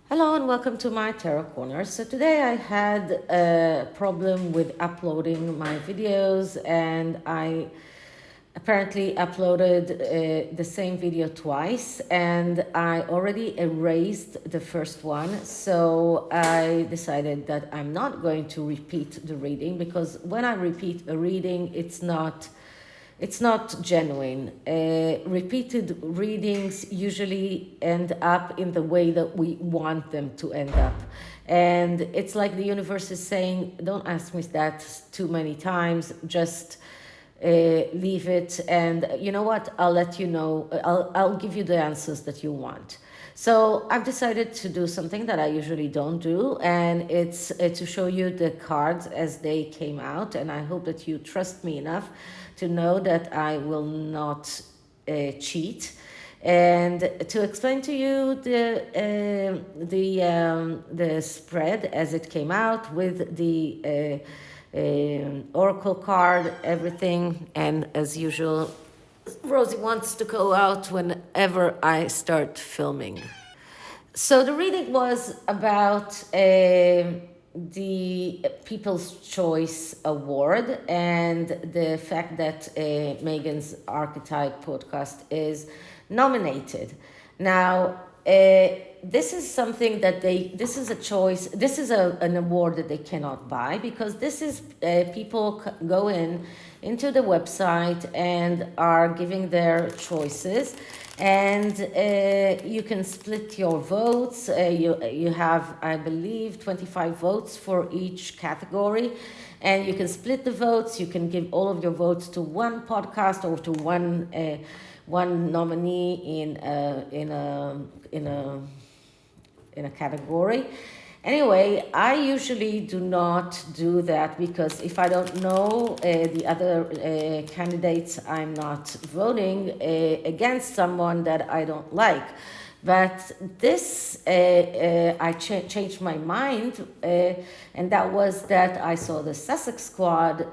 Hello and welcome to my Tarot Corner. So today I had a problem with uploading my videos, and I apparently uploaded the same video twice, and I already erased the first one. So I decided that I'm not going to repeat the reading, because when I repeat a reading, it's not genuine. Repeated readings usually end up in the way that we want them to end up. And it's like the universe is saying, don't ask me that too many times, just leave it. And you know what? I'll let you know, I'll give you the answers that you want. So I've decided to do something that I usually don't do, and it's to show you the cards as they came out. And I hope that you trust me enough to know that I will not cheat, and to explain to you the spread as it came out with the oracle card, everything. And as usual, Rosie wants to go out whenever I start filming. So the reading was about the People's Choice Award and the fact that Meghan's Archetype podcast is nominated. Now, this is something that this is a choice, this is an award that they cannot buy, because this is people go into the website and are giving their choices, and you can split your votes. You have, I believe, 25 votes for each category, and you can split the votes. You can give all of your votes to one podcast or to one nominee in a category. Anyway, I usually do not do that, because if I don't know the other candidates, I'm not voting against someone that I don't like. But this, I changed my mind, and that was that I saw the Sussex squad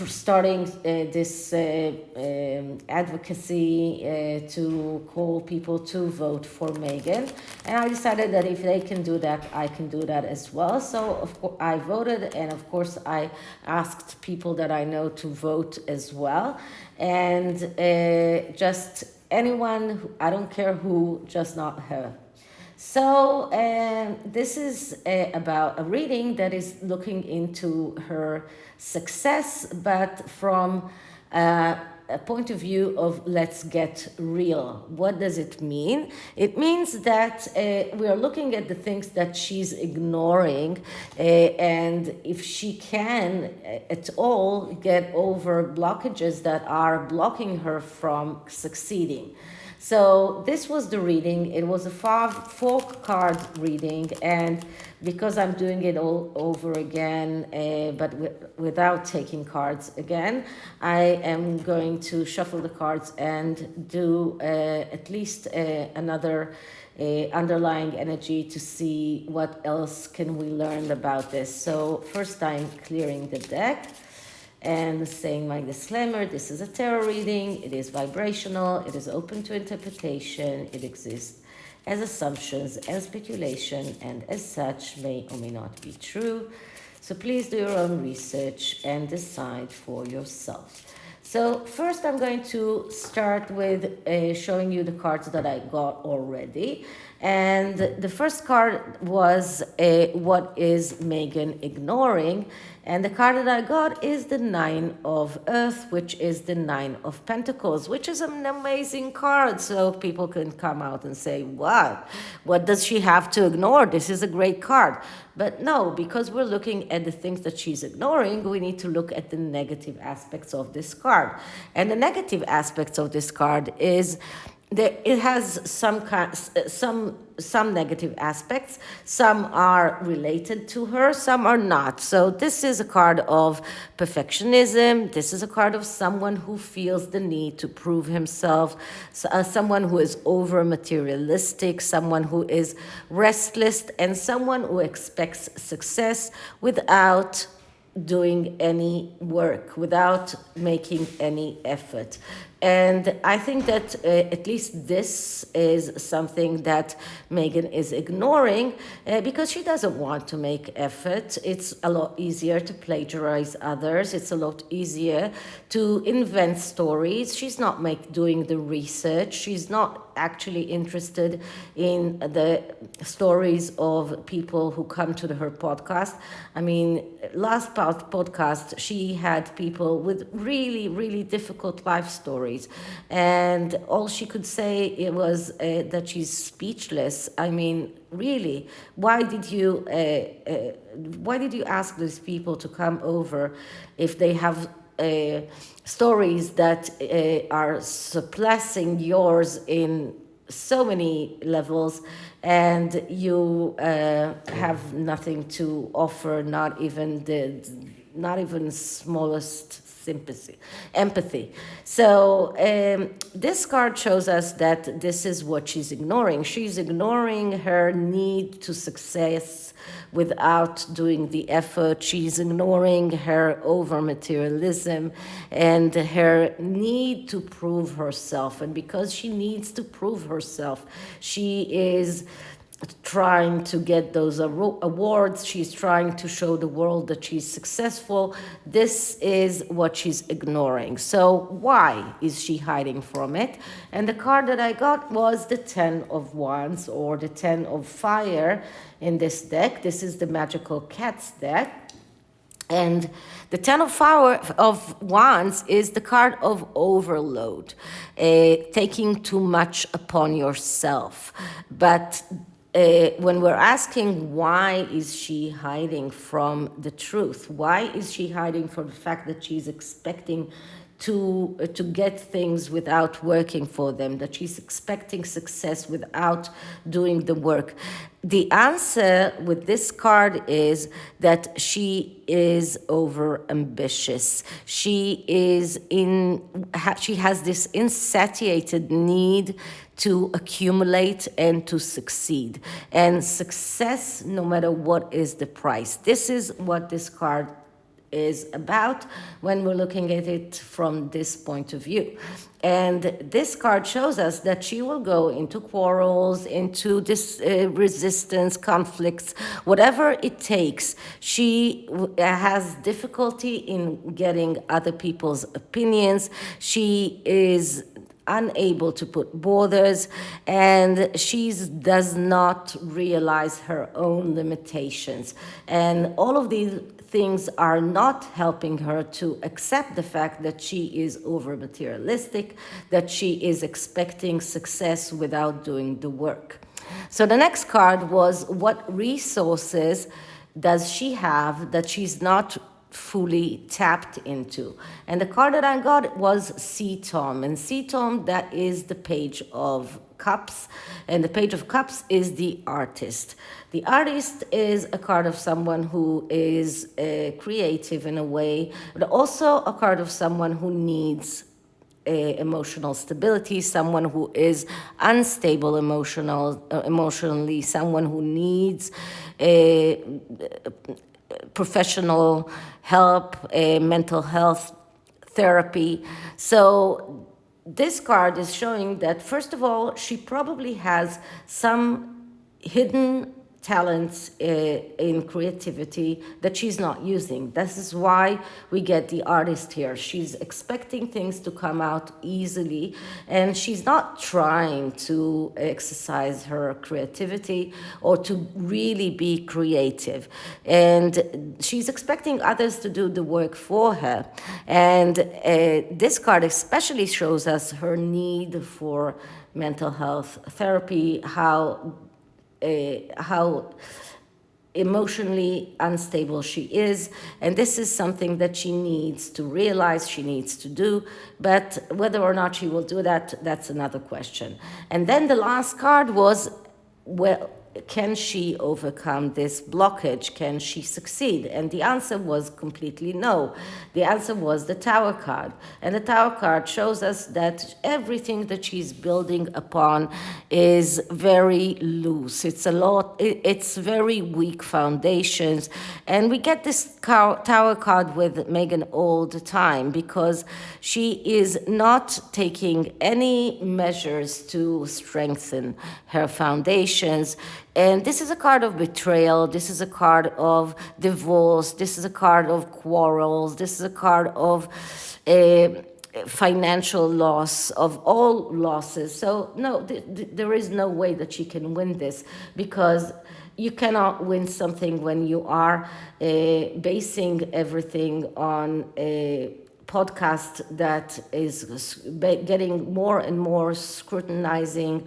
starting this advocacy to call people to vote for Meghan. And I decided that if they can do that, I can do that as well. So of course I voted, and of course I asked people that I know to vote as well. And just anyone, I don't care who, just not her. So this is about a reading that is looking into her success, but from a point of view of let's get real. What does it mean? It means that we are looking at the things that she's ignoring, and if she can at all get over blockages that are blocking her from succeeding. So this was the reading. It was a four card reading, and because I'm doing it all over again, but without taking cards again, I am going to shuffle the cards and do at least another underlying energy to see what else can we learn about this. So first I'm clearing the deck and saying my disclaimer: this is a tarot reading, it is vibrational, it is open to interpretation, it exists as assumptions and speculation, and as such may or may not be true. So please do your own research and decide for yourself. So first I'm going to start with showing you the cards that I got already. And the first card was what is Meghan ignoring? And the card that I got is the Nine of Earth, which is the Nine of Pentacles, which is an amazing card. So people can come out and say, what does she have to ignore? This is a great card. But no, because we're looking at the things that she's ignoring, we need to look at the negative aspects of this card. And the negative aspects of this card is that it has some negative aspects. Some are related to her, some are not. So this is a card of perfectionism. This is a card of someone who feels the need to prove himself, someone who is over materialistic, someone who is restless, and someone who expects success without doing any work, without making any effort. And I think that at least this is something that Meghan is ignoring because she doesn't want to make effort. It's a lot easier to plagiarize others. It's a lot easier to invent stories. She's not doing the research. She's not actually interested in the stories of people who come to her podcast. I mean, last podcast, she had people with really, really difficult life stories. And all she could say it was that she's speechless. I mean, really, why did you ask these people to come over if they have stories that are surpassing yours in so many levels, and you have nothing to offer, not even smallest empathy. So this card shows us that this is what she's ignoring. She's ignoring her need to success without doing the effort. She's ignoring her over materialism and her need to prove herself. And because she needs to prove herself, she is trying to get those awards. She's trying to show the world that she's successful. This is what she's ignoring. So why is she hiding from it? And the card that I got was the 10 of Wands, or the 10 of Fire in this deck. This is the Magical Cats deck. And the 10 of Wands is the card of overload, taking too much upon yourself. But when we're asking why is she hiding from the truth, why is she hiding from the fact that she's expecting to get things without working for them, that she's expecting success without doing the work? The answer with this card is that she is over ambitious. She has this insatiated need to accumulate and to succeed. And success, no matter what is the price. This is what this card is about when we're looking at it from this point of view. And this card shows us that she will go into quarrels, into this resistance, conflicts, whatever it takes. She has difficulty in getting other people's opinions. She is unable to put borders, and she does not realize her own limitations. And all of these things are not helping her to accept the fact that she is over materialistic, that she is expecting success without doing the work. So the next card was, what resources does she have that she's not fully tapped into? And the card that I got was Sea Tom. And Sea Tom, that is the Page of Cups. And the Page of Cups is the artist. The artist is a card of someone who is creative in a way, but also a card of someone who needs emotional stability, someone who is unstable emotionally, someone who needs professional help, mental health therapy. So this card is showing that, first of all, she probably has some hidden talents in creativity that she's not using. This is why we get the artist here. She's expecting things to come out easily, and she's not trying to exercise her creativity or to really be creative. And she's expecting others to do the work for her. And this card especially shows us her need for mental health therapy, how emotionally unstable she is. And this is something that she needs to realize, she needs to do. But whether or not she will do that, that's another question. And then the last card was, well, can she overcome this blockage? Can she succeed? And the answer was completely no. The answer was the Tower card. And the Tower card shows us that everything that she's building upon is very loose. It's very weak foundations. And we get this Tower card with Meghan all the time because she is not taking any measures to strengthen her foundations. And this is a card of betrayal. This is a card of divorce. This is a card of quarrels. This is a card of financial loss, of all losses. So no, there is no way that she can win this, because you cannot win something when you are basing everything on a podcast that is getting more and more scrutinizing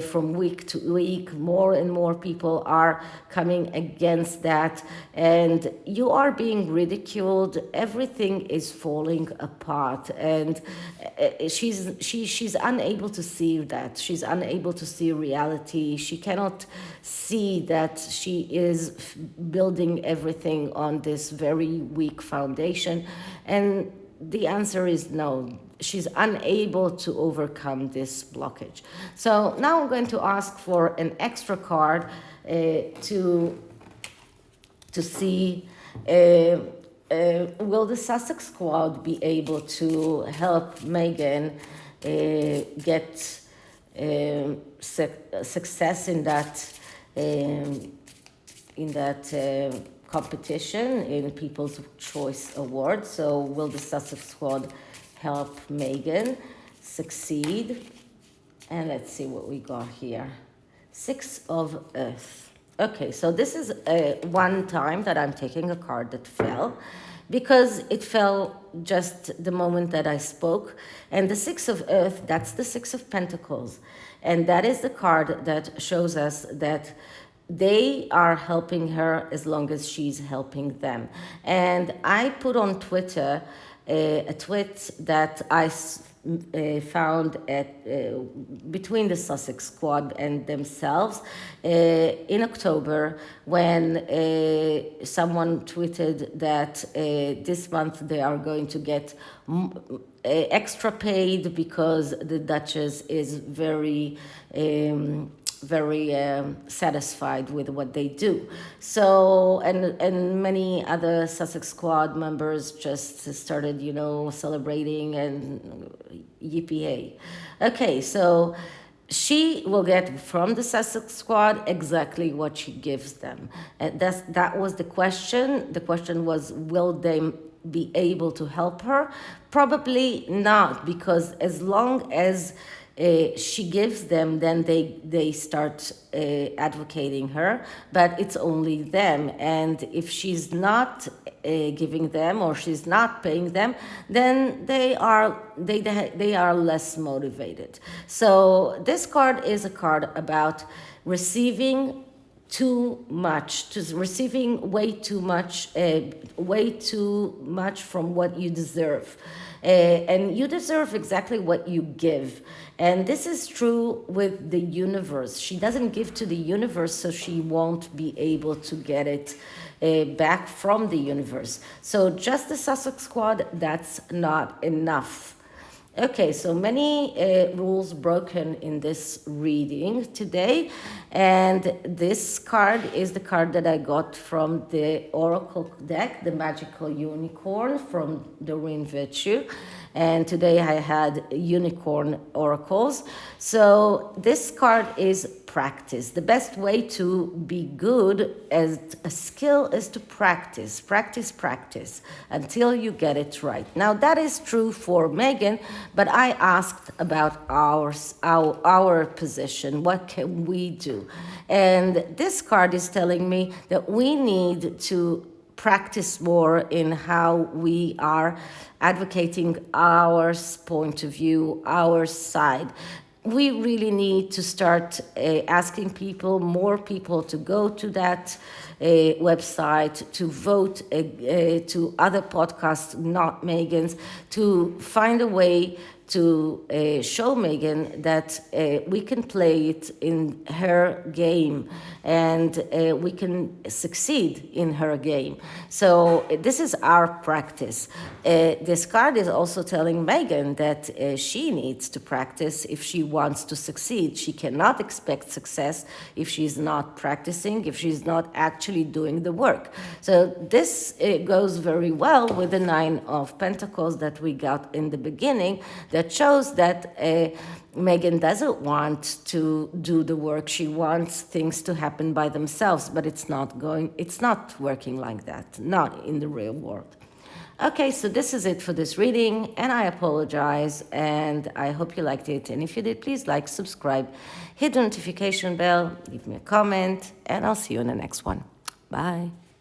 from week to week. More and more people are coming against that, and you are being ridiculed. Everything is falling apart, and she's unable to see that. She's unable to see reality. She cannot see that she is building everything on this very weak foundation, and the answer is no. She's unable to overcome this blockage. So now I'm going to ask for an extra card to see will the Sussex squad be able to help Meghan get success in that competition in People's Choice Award. So will the Sussex squad help Meghan succeed? And let's see what we got here. 6 of Earth. Okay, so this is one time that I'm taking a card that fell, because it fell just the moment that I spoke. And the 6 of Earth, that's the 6 of Pentacles. And that is the card that shows us that they are helping her as long as she's helping them. And I put on Twitter a tweet that I found between the Sussex squad and themselves in October, when someone tweeted that this month they are going to get extra paid because the Duchess is very satisfied with what they do. So, and many other Sussex squad members just started, celebrating and yippee. Okay, so she will get from the Sussex squad exactly what she gives them. And that was the question. The question was, will they be able to help her? Probably not, because as long as she gives them, then they start advocating her, but it's only them. And if she's not giving them, or she's not paying them, then they are less motivated. So this card is a card about receiving too much, receiving way too much from what you deserve. And you deserve exactly what you give. And this is true with the universe. She doesn't give to the universe, so she won't be able to get it back from the universe. So just the Sussex squad, that's not enough. Okay, so many rules broken in this reading today. And this card is the card that I got from the Oracle deck, the Magical Unicorn from Doreen Virtue. And today I had unicorn oracles. So this card is practice. The best way to be good as a skill is to practice until you get it right. Now that is true for Meghan, but I asked about our position. What can we do? And this card is telling me that we need to practice more in how we are advocating our point of view, our side. We really need to start asking more people to go to that website, to vote to other podcasts, not Meghan's, to find a way to show Meghan that we can play it in her game, and we can succeed in her game. So this is our practice. This card is also telling Meghan that she needs to practice if she wants to succeed. She cannot expect success if she's not practicing, if she's not actually doing the work. So this goes very well with the Nine of Pentacles that we got in the beginning, that shows that Meghan doesn't want to do the work. She wants things to happen by themselves, but it's not working like that, not in the real world. Okay, so this is it for this reading, and I apologize, and I hope you liked it. And if you did, please like, subscribe, hit the notification bell, leave me a comment, and I'll see you in the next one. Bye.